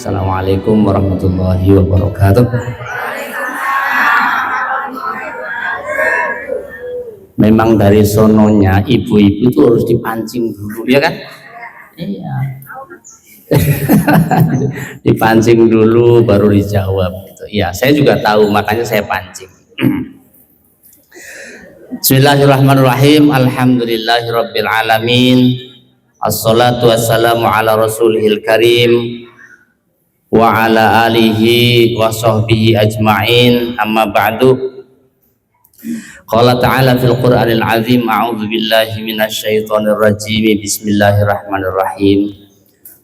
Assalamualaikum warahmatullahi wabarakatuh. Memang dari sononya ibu-ibu itu harus dipancing dulu, ya kan? Iya. Dipancing dulu baru dijawab gitu. Iya, saya juga tahu, makanya saya pancing. Bismillahirrahmanirrahim. Alhamdulillahirabbil alamin. Assalatu wassalamu ala rasulihil karim wa ala alihi wa sahbihi ajma'in, amma ba'du. Qala ta'ala fil Qur'anil azim, a'udzu billahi minasy syaithanir rajim. Bismillahirrahmanirrahim.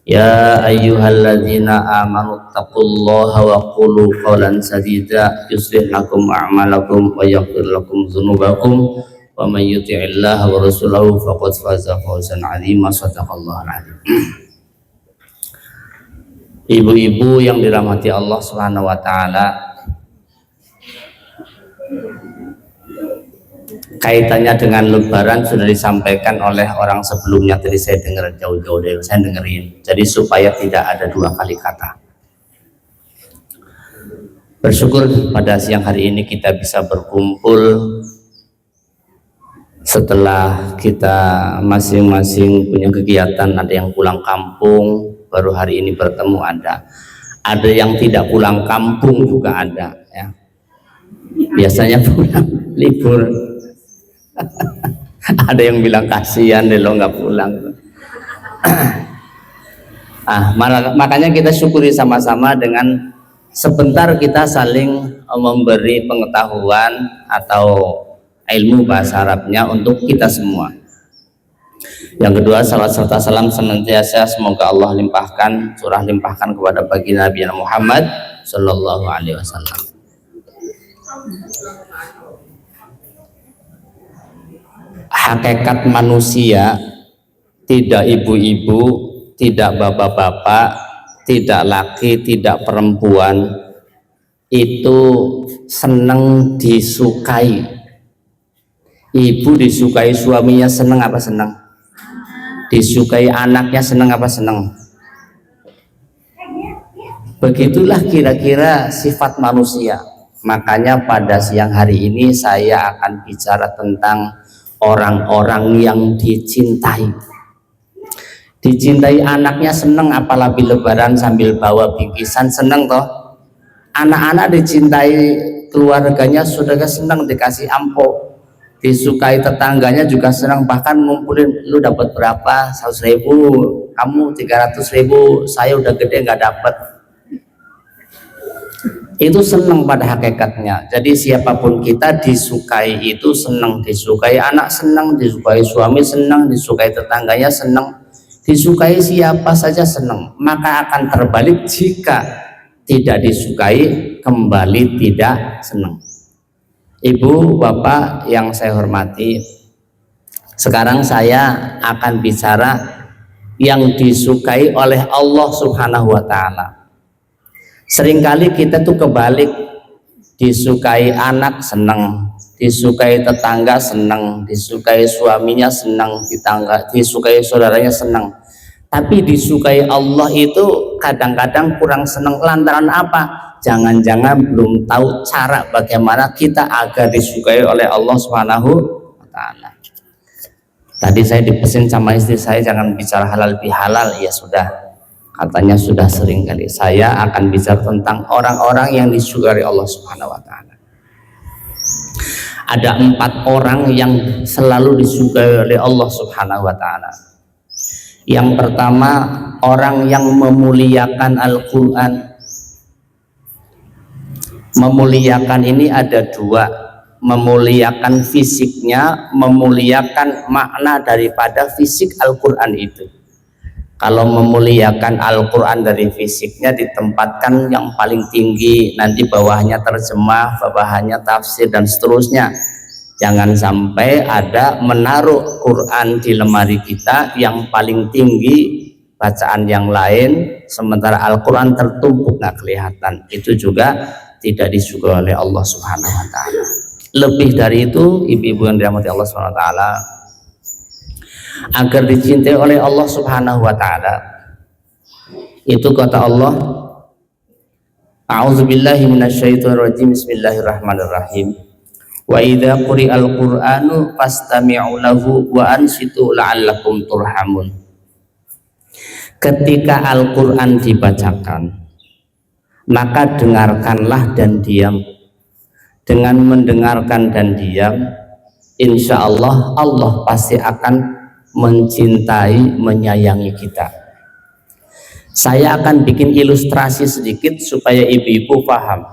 Ya ayyuhalladzina amanu taqullaha wa qulu qawlan sadida yuslih lakum a'malakum wa yaghfir lakum dzunubakum wa may yuti'illaha wa rasulahu faqad faza fawzan 'azima. Shadaqallahul 'azim. Ibu-ibu yang dirahmati Allah Subhanahu wa taala, kaitannya dengan lebaran sudah disampaikan oleh orang sebelumnya, tadi saya dengar jauh-jauh dari saya dengerin. Jadi supaya tidak ada dua kali kata. Bersyukur pada siang hari ini kita bisa berkumpul setelah kita masing-masing punya kegiatan. Ada yang pulang kampung, baru hari ini bertemu, ada yang tidak pulang kampung juga ada, ya. Biasanya pulang libur. Ada yang bilang kasihan deh lo nggak pulang. Makanya kita syukuri sama-sama dengan sebentar kita saling memberi pengetahuan atau ilmu bahasa Arabnya untuk kita semua. Yang kedua, salawat serta salam senantiasa semoga Allah limpahkan, surah limpahkan kepada baginda Nabi Muhammad Sallallahu Alaihi Wasallam. Hakikat manusia tidak ibu-ibu, tidak bapak-bapak, tidak laki, tidak perempuan, itu senang disukai. Ibu disukai suaminya senang apa senang? Disukai anaknya senang apa senang? Begitulah kira-kira sifat manusia. Makanya pada siang hari ini saya akan bicara tentang orang-orang yang dicintai. Dicintai anaknya senang, apalagi lebaran sambil bawa bingkisan senang toh. Anak-anak dicintai keluarganya sudah senang, dikasih amplop. Disukai tetangganya juga senang, bahkan ngumpulin, lu dapat berapa? 100.000, kamu 300.000, saya udah gede nggak dapat. Itu senang pada hakikatnya. Jadi siapapun kita disukai itu senang, disukai anak senang, disukai suami senang, disukai tetangganya senang, disukai siapa saja senang. Maka akan terbalik jika tidak disukai, kembali tidak senang. Ibu, bapak yang saya hormati, sekarang saya akan bicara yang disukai oleh Allah Subhanahu wa Ta'ala. Seringkali kita tuh kebalik, disukai anak senang, disukai tetangga senang, disukai suaminya senang, disukai saudaranya senang. Tapi disukai Allah itu kadang-kadang kurang senang. Lantaran apa? Jangan-jangan belum tahu cara bagaimana kita agar disukai oleh Allah Subhanahu wa Ta'ala. Tadi saya dipesan sama istri saya jangan bicara halal bihalal, ya sudah, katanya sudah sering kali. Saya akan bicara tentang orang-orang yang disukai oleh Allah Subhanahu wa Ta'ala. Ada 4 orang yang selalu disukai oleh Allah Subhanahu wa Ta'ala. Yang pertama, orang yang memuliakan Al-Quran. Memuliakan ini ada 2, memuliakan fisiknya, memuliakan makna daripada fisik Al-Quran itu. Kalau memuliakan Al-Quran dari fisiknya ditempatkan yang paling tinggi, nanti bawahnya terjemah, bawahnya tafsir dan seterusnya. Jangan sampai ada menaruh Quran di lemari kita yang paling tinggi, bacaan yang lain, sementara Al-Quran tertumpuk nggak kelihatan. Itu juga tidak disukai oleh Allah Subhanahu wa Ta'ala. Lebih dari itu, ibu-ibu yang dirahmati Allah Subhanahu wa Ta'ala, agar dicintai oleh Allah Subhanahu wa Ta'ala, itu kata Allah, A'udzubillahi minasyaitonirrajim. Bismillahirrahmanirrahim. Wa idza quri'al Qur'anu fastami'u lahu wa ansitu la'allakum turhamun. Ketika Al-Qur'an dibacakan, maka dengarkanlah dan diam. Dengan mendengarkan dan diam, insya Allah Allah pasti akan mencintai, menyayangi kita. Saya akan bikin ilustrasi sedikit supaya ibu-ibu paham.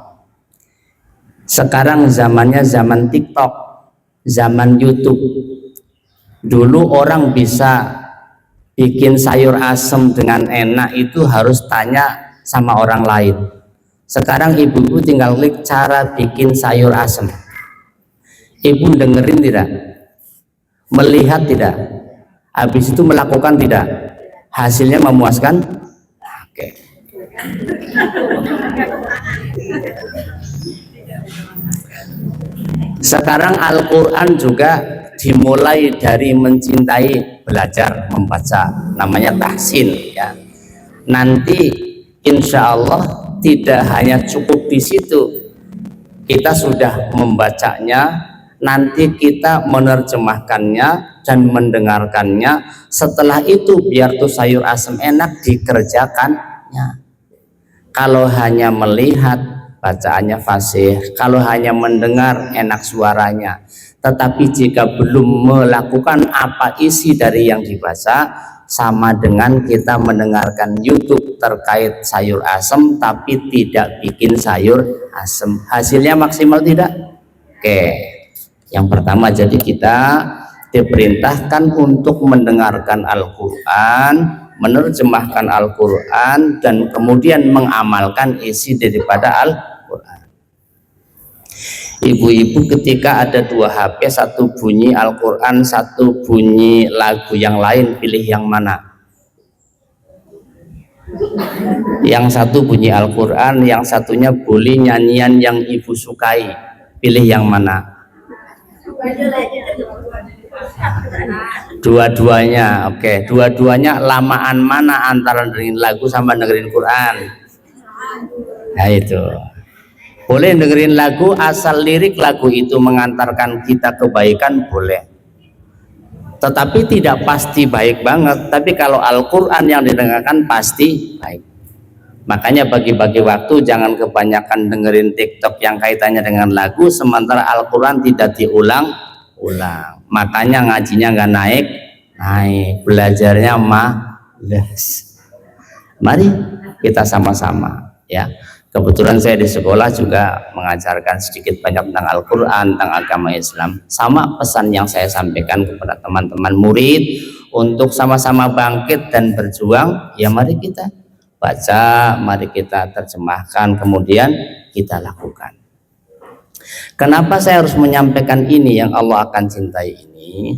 Sekarang zamannya zaman TikTok, zaman YouTube. Dulu orang bisa bikin sayur asem dengan enak itu harus tanya sama orang lain. Sekarang ibu-ibu tinggal klik cara bikin sayur asem. Ibu dengerin tidak? Melihat tidak? Habis itu melakukan tidak? Hasilnya memuaskan? Oke. Sekarang Al-Quran juga dimulai dari mencintai, belajar membaca, namanya tahsin ya. Nanti insya Allah tidak hanya cukup di situ, kita sudah membacanya, nanti kita menerjemahkannya dan mendengarkannya. Setelah itu biar tuh sayur asem enak dikerjakannya. Kalau hanya melihat, bacaannya fasih. Kalau hanya mendengar, enak suaranya. Tetapi jika belum melakukan apa isi dari yang dibaca, sama dengan kita mendengarkan YouTube terkait sayur asem tapi tidak bikin sayur asem. Hasilnya maksimal tidak? Oke. Yang pertama, jadi kita diperintahkan untuk mendengarkan Al-Quran, menerjemahkan Al-Quran, dan kemudian mengamalkan isi daripada Al-Quran. Ibu-ibu ketika ada dua HP, satu bunyi Al-Quran, satu bunyi lagu yang lain, pilih yang mana? Yang satu bunyi Al-Quran, yang satunya boleh nyanyian yang ibu sukai, pilih yang mana? Dua-duanya. Oke, dua-duanya lamaan mana antara dengerin lagu sama dengerin Quran? Nah itu. Boleh dengerin lagu asal lirik lagu itu mengantarkan kita kebaikan, boleh. Tetapi tidak pasti baik banget. Tapi kalau Al-Quran yang didengarkan pasti baik. Makanya bagi-bagi waktu jangan kebanyakan dengerin TikTok yang kaitannya dengan lagu, sementara Al-Quran tidak diulang-ulang. Makanya ngajinya nggak naik, belajarnya males. Mari kita sama-sama ya. Kebetulan saya di sekolah juga mengajarkan sedikit banyak tentang Al-Quran, tentang agama Islam. Sama pesan yang saya sampaikan kepada teman-teman murid untuk sama-sama bangkit dan berjuang. Ya mari kita baca, mari kita terjemahkan, kemudian kita lakukan. Kenapa saya harus menyampaikan ini yang Allah akan cintai ini?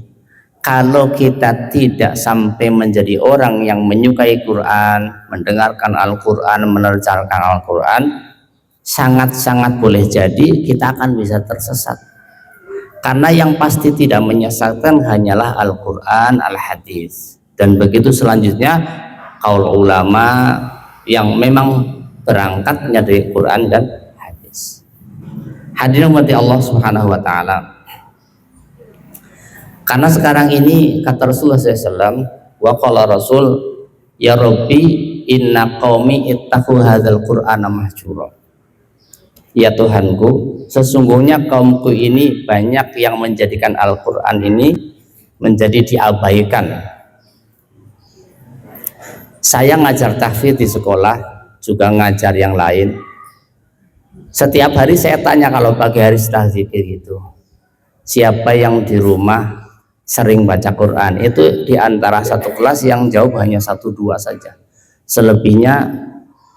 Kalau kita tidak sampai menjadi orang yang menyukai Quran, mendengarkan Al-Quran, menerjemahkan Al-Quran, sangat-sangat boleh jadi kita akan bisa tersesat. Karena yang pasti tidak menyesatkan hanyalah Al-Quran, Al-Hadis. Dan begitu selanjutnya kaul ulama yang memang berangkatnya dari Quran dan hadis. Hadirin umat Allah Subhanahu wa taala. Karena sekarang ini kata Rasulullah SAW, wa qala Rasul, ya Rabbi inna qaumi ittaqu hadzal Qur'ana mahjura. Ya Tuhanku, sesungguhnya kaumku ini banyak yang menjadikan Al-Quran ini menjadi diabaikan. Saya ngajar tahfidz di sekolah, juga ngajar yang lain. Setiap hari saya tanya kalau pagi hari setelah zikir gitu, siapa yang di rumah sering baca Quran? Itu di antara satu kelas yang jawab hanya 1-2 saja. Selebihnya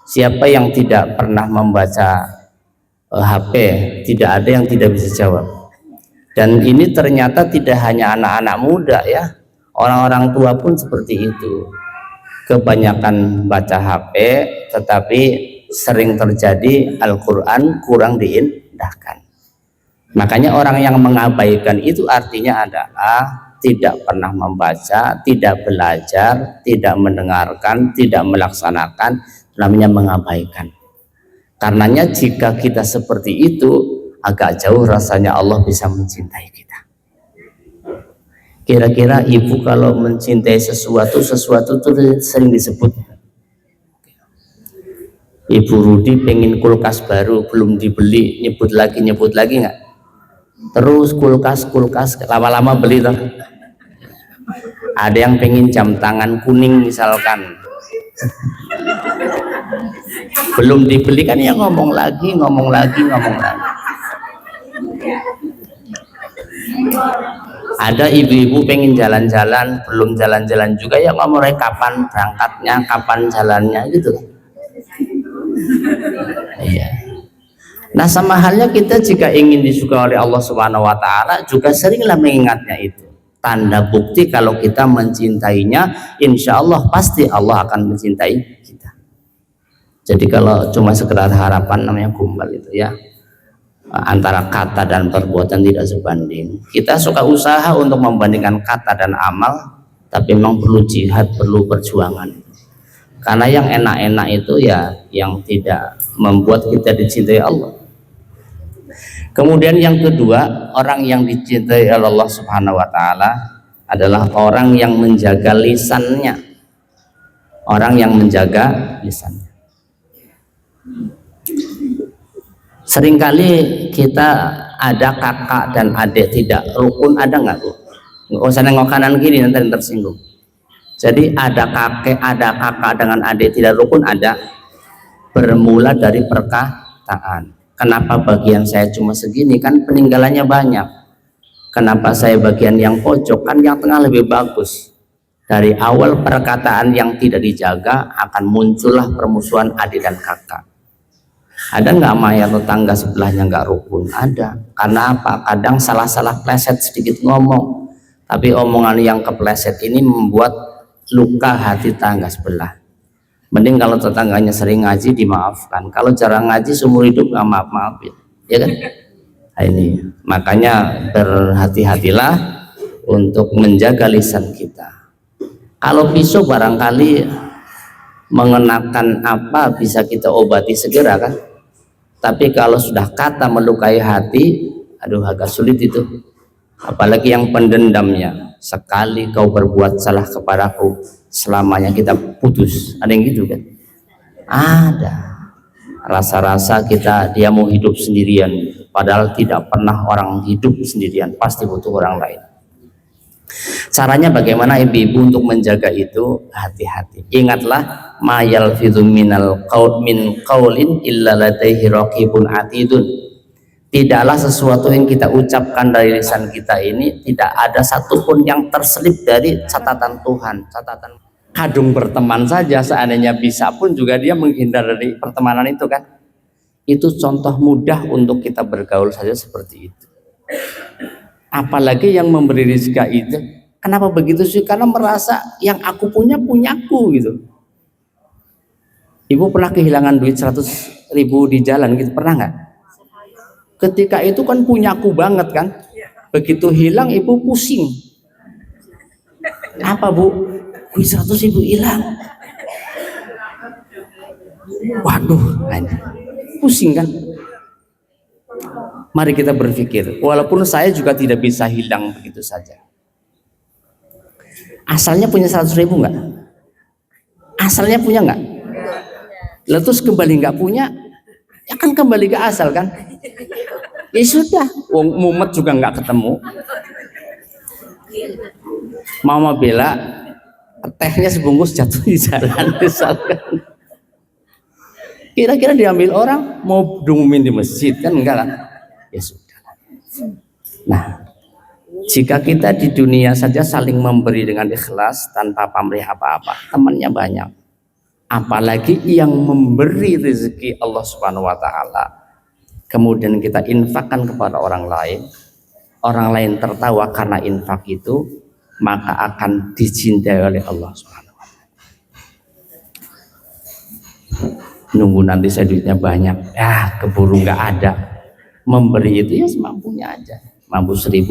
siapa yang tidak pernah membaca HP, tidak ada yang tidak bisa jawab. Dan ini ternyata tidak hanya anak-anak muda ya, orang-orang tua pun seperti itu. Kebanyakan baca HP tetapi sering terjadi Al-Quran kurang diindahkan. Makanya orang yang mengabaikan itu artinya adalah tidak pernah membaca, tidak belajar, tidak mendengarkan, tidak melaksanakan, namanya mengabaikan. Karenanya jika kita seperti itu, agak jauh rasanya Allah bisa mencintai kita. Kira-kira ibu kalau mencintai sesuatu itu sering disebut. Ibu Rudi pengen kulkas baru, belum dibeli, nyebut lagi nggak? Terus kulkas, lama-lama beli tuh. Ada yang pengen jam tangan kuning misalkan, belum dibeli kan ya ngomong lagi. Ada ibu-ibu pengen jalan-jalan, belum jalan-jalan juga ya ngomong kapan berangkatnya, kapan jalannya gitu. Iya. Nah sama halnya kita jika ingin disukai oleh Allah Subhanahu wa Ta'ala juga seringlah mengingatnya itu. Tanda bukti kalau kita mencintainya, insya Allah pasti Allah akan mencintai kita. Jadi kalau cuma sekedar harapan namanya gombal itu ya, antara kata dan perbuatan tidak sebanding. Kita suka usaha untuk membandingkan kata dan amal, tapi memang perlu jihad, perlu perjuangan. Karena yang enak-enak itu ya yang tidak membuat kita dicintai Allah. Kemudian yang kedua, orang yang dicintai oleh Allah Subhanahu wa Ta'ala adalah orang yang menjaga lisannya. Orang yang menjaga lisannya. Seringkali kita ada kakak dan adik tidak rukun, ada nggak Bu? Nggak usah nengok kanan kiri nanti tersinggung. Jadi ada kakak dengan adik tidak rukun, ada. Bermula dari perkataan. Kenapa bagian saya cuma segini? Kan peninggalannya banyak. Kenapa saya bagian yang pojok? Kan yang tengah lebih bagus. Dari awal perkataan yang tidak dijaga akan muncullah permusuhan adik dan kakak. Ada nggak Maya tetangga sebelahnya nggak rukun? Ada. Karena apa? Kadang salah-salah pleset sedikit ngomong. Tapi omongan yang kepleset ini membuat luka hati tangga sebelah. Mending kalau tetangganya sering ngaji dimaafkan. Kalau jarang ngaji seumur hidup nggak maafin, ya kan? Nah, ini makanya berhati-hatilah untuk menjaga lisan kita. Kalau pisau barangkali mengenakan apa bisa kita obati segera kan? Tapi kalau sudah kata melukai hati, aduh agak sulit itu. Apalagi yang pendendamnya, sekali kau berbuat salah kepadaku, selamanya kita putus. Ada yang gitu kan? Ada. Rasa-rasa dia mau hidup sendirian, padahal tidak pernah orang hidup sendirian, pasti butuh orang lain. Caranya bagaimana ibu-ibu untuk menjaga itu? Hati-hati. Ingatlah, ma yalfidhu min qaulin illa ladaihi raqibun atidun. Tidaklah sesuatu yang kita ucapkan dari lisan kita ini tidak ada satupun yang terselip dari catatan Tuhan. Catatan kadung berteman saja seandainya bisa pun juga dia menghindar dari pertemanan itu kan. Itu contoh mudah untuk kita bergaul saja seperti itu. Apalagi yang memberi rezeki itu. Kenapa begitu sih? Karena merasa yang aku punya punyaku gitu. Ibu pernah kehilangan duit 100.000 di jalan gitu, pernah nggak? Ketika itu kan punyaku banget kan. Begitu hilang ibu pusing. Apa Bu? Duit 100.000 hilang. Waduh, pusing kan. Mari kita berpikir, walaupun saya juga tidak bisa hilang begitu saja. Asalnya punya 100.000 nggak? Asalnya punya nggak? Lalu terus kembali nggak punya, ya kan kembali ke asal kan? Ya sudah, wong mumet juga nggak ketemu. Mama bela tehnya sebungkus jatuh di jalan misalkan. Kira-kira diambil orang mau dumumin di masjid kan enggak kan? Ya sudah. Nah, jika kita di dunia saja saling memberi dengan ikhlas tanpa pamrih apa-apa, temannya banyak. Apalagi yang memberi rezeki Allah Subhanahu wa Ta'ala. Kemudian kita infakkan kepada orang lain tertawa karena infak itu, maka akan dicintai oleh Allah Subhanahu wa Ta'ala. Nunggu nanti saya duitnya banyak, keburu nggak ada. Memberi itu ya semampunya aja, mampu 1.000.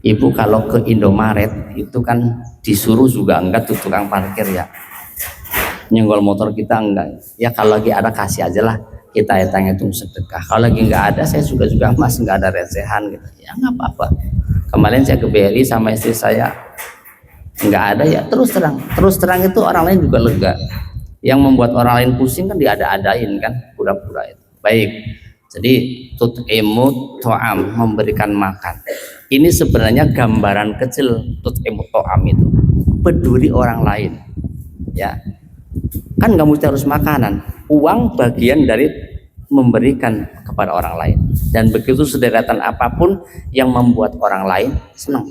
Ibu kalau ke Indomaret itu kan disuruh juga enggak tuh tukang parkir ya. nyenggol motor kita enggak. Ya kalau lagi ada kasih aja lah, kita hitung sedekah. Kalau lagi nggak ada, saya juga mas nggak ada recehan gitu. Ya nggak apa-apa. Kemarin saya ke BRI sama istri saya, nggak ada ya terus terang itu orang lain juga lega. Yang membuat orang lain pusing kan diada-adain kan, pura-pura itu. Baik. Jadi tut'imu to'am, memberikan makan. Ini sebenarnya gambaran kecil tut'imu to'am itu. Peduli orang lain. Ya. Kan nggak mesti harus makanan. Uang bagian dari memberikan kepada orang lain. Dan begitu sederetan apapun yang membuat orang lain senang.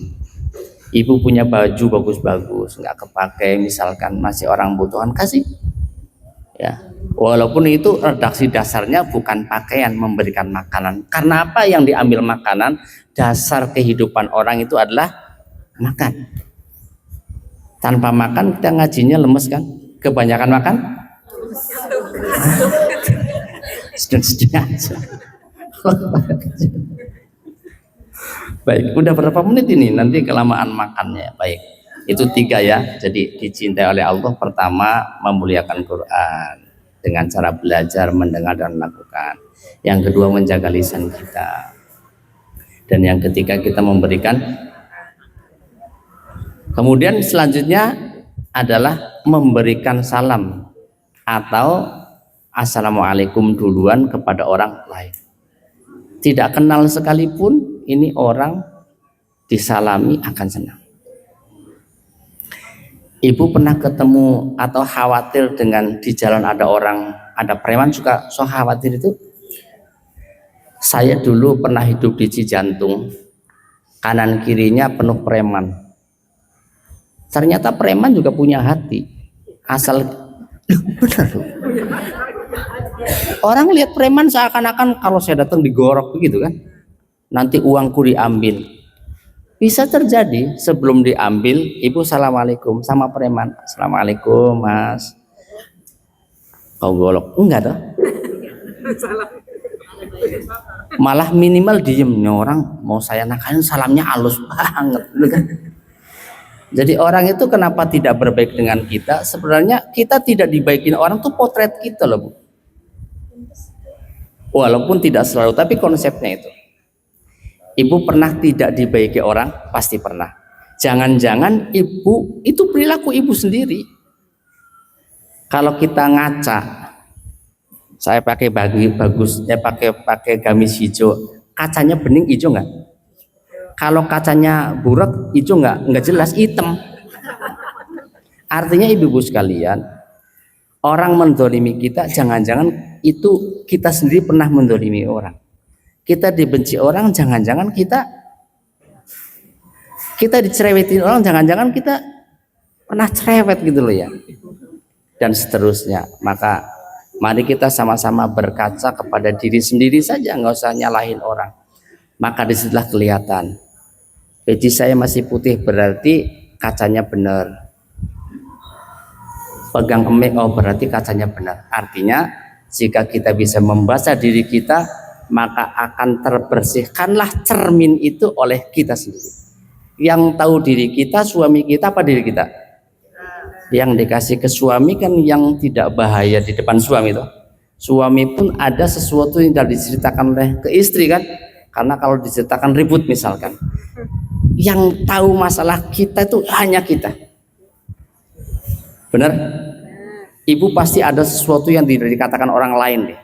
Ibu punya baju bagus-bagus, nggak kepake, misalkan masih orang butuhan, kasih. Ya, walaupun itu redaksi dasarnya bukan pakaian, memberikan makanan. Karena apa yang diambil makanan? Dasar kehidupan orang itu adalah makan. Tanpa makan kita ngajinya lemes kan? Kebanyakan makan? Sedang-sedang aja. Baik, udah berapa menit ini? Nanti kelamaan makannya. Baik, itu 3 ya. Jadi dicintai oleh Allah, pertama memuliakan Quran dengan cara belajar, mendengar dan melakukan. Yang kedua menjaga lisan kita. Dan yang ketiga kita memberikan. Kemudian selanjutnya adalah memberikan salam atau assalamualaikum duluan kepada orang lain. Tidak kenal sekalipun, ini orang disalami akan senang. Ibu pernah ketemu atau khawatir dengan di jalan ada orang, ada preman suka so khawatir itu? Saya dulu pernah hidup di Cijantung, kanan kirinya penuh preman. Ternyata preman juga punya hati, asal benar loh. Orang lihat preman seakan-akan kalau saya datang digorok begitu kan, nanti uangku diambil. Bisa terjadi sebelum diambil, ibu assalamualaikum sama preman, assalamualaikum mas, kau golok enggak toh? Malah minimal diem nih orang, mau saya nakalin salamnya halus banget kan? Jadi orang itu kenapa tidak berbaik dengan kita? Sebenarnya kita tidak dibaikin orang tuh potret kita loh Bu. Walaupun tidak selalu, tapi konsepnya itu. Ibu pernah tidak dibaiki orang? Pasti pernah. Jangan-jangan ibu, itu perilaku ibu sendiri. Kalau kita ngaca, saya pakai baju bagus, saya pakai gamis hijau, kacanya bening hijau nggak? Kalau kacanya burak hijau nggak jelas, hitam. Artinya ibu-ibu sekalian, orang mendolimi kita, jangan-jangan itu kita sendiri pernah mendolimi orang. Kita dibenci orang, jangan-jangan kita dicerewetin orang, jangan-jangan kita pernah cerewet gitu loh ya. Dan seterusnya. Maka mari kita sama-sama berkaca kepada diri sendiri saja, nggak usah nyalahin orang. Maka disitulah kelihatan. Peci saya masih putih berarti kacanya benar. Pegang emek, oh berarti kacanya benar. Artinya jika kita bisa membaca diri kita, maka akan terbersihkanlah cermin itu oleh kita sendiri. Yang tahu diri kita, suami kita apa diri kita? Yang dikasih ke suami kan yang tidak bahaya di depan suami itu. Suami pun ada sesuatu yang tidak diceritakan oleh ke istri kan? Karena kalau diceritakan ribut misalkan. Yang tahu masalah kita itu hanya kita. Benar? Ibu pasti ada sesuatu yang tidak dikatakan orang lain deh.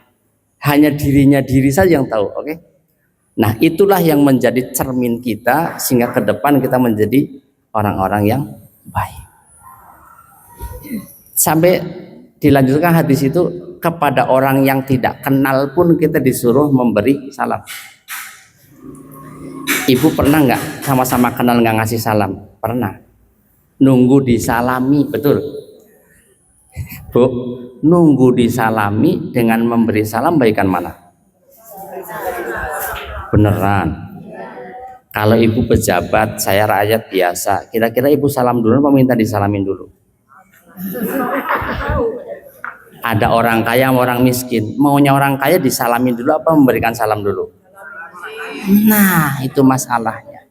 Hanya dirinya diri saja yang tahu, oke? Nah, itulah yang menjadi cermin kita sehingga ke depan kita menjadi orang-orang yang baik. Sampai dilanjutkan hadis itu, kepada orang yang tidak kenal pun kita disuruh memberi salam. Ibu pernah nggak sama-sama kenal nggak ngasih salam? Pernah. Nunggu disalami, betul? Bu, nunggu disalami dengan memberi salam baikan mana? Beneran. Kalau ibu pejabat, saya rakyat biasa, kira-kira ibu salam dulu apa minta disalamin dulu? Ada orang kaya sama orang miskin, maunya orang kaya disalamin dulu apa memberikan salam dulu? Nah, itu masalahnya.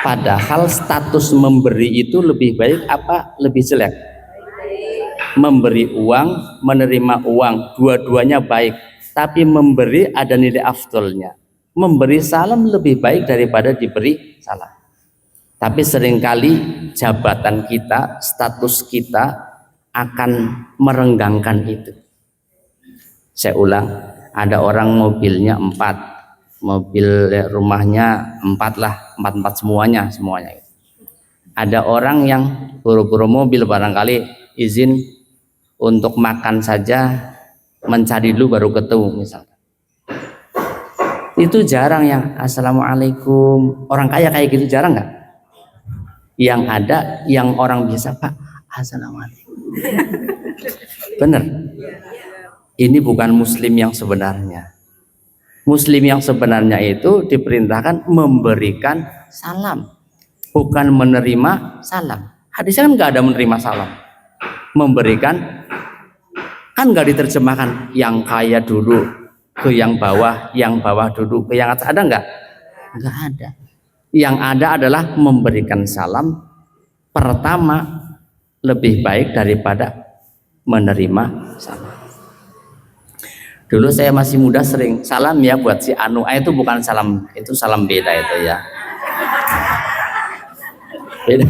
Padahal status memberi itu lebih baik apa lebih jelek? memberi uang, menerima uang, dua-duanya baik, tapi memberi ada nilai afdolnya. Memberi salam lebih baik daripada diberi salam. Tapi seringkali jabatan kita, status kita akan merenggangkan itu. Saya ulang, ada orang mobilnya 4, mobil rumahnya 4 lah, 4 semuanya. Ada orang yang buru-buru mobil, barangkali izin untuk makan saja, mencari dulu baru ketemu misalkan. Itu jarang yang assalamualaikum. Orang kaya kayak gitu jarang nggak? Yang ada yang orang biasa, Pak, assalamualaikum. Bener. Ini bukan muslim yang sebenarnya. Muslim yang sebenarnya itu diperintahkan memberikan salam, bukan menerima salam. Hadisnya kan nggak ada menerima salam. Memberikan kan nggak diterjemahkan yang kaya dulu ke yang bawah dulu ke yang atas, ada nggak? Nggak ada. Yang ada adalah memberikan salam pertama lebih baik daripada menerima salam. Dulu saya masih muda sering salam ya buat si Anu. Itu bukan salam, itu salam beda itu ya. Beda.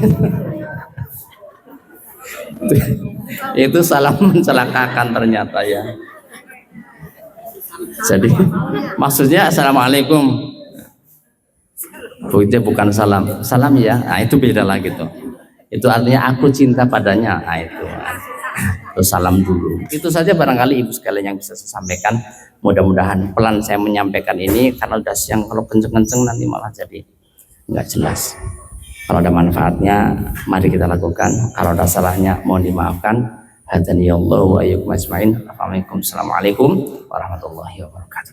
Itu salam mencelakakan ternyata ya. Jadi maksudnya assalamualaikum, itu bukan salam. Salam ya, nah itu beda lagi tuh. Itu artinya aku cinta padanya. Nah itu salam dulu. Itu saja barangkali ibu sekalian yang bisa saya sampaikan. Mudah-mudahan pelan saya menyampaikan ini, karena udah siang, kalau kenceng-kenceng nanti malah jadi nggak jelas. Kalau ada manfaatnya mari kita lakukan, kalau ada salahnya mohon dimaafkan. Hadaniyallahu wa iyyakum ajmain. Assalamualaikum warahmatullahi wabarakatuh.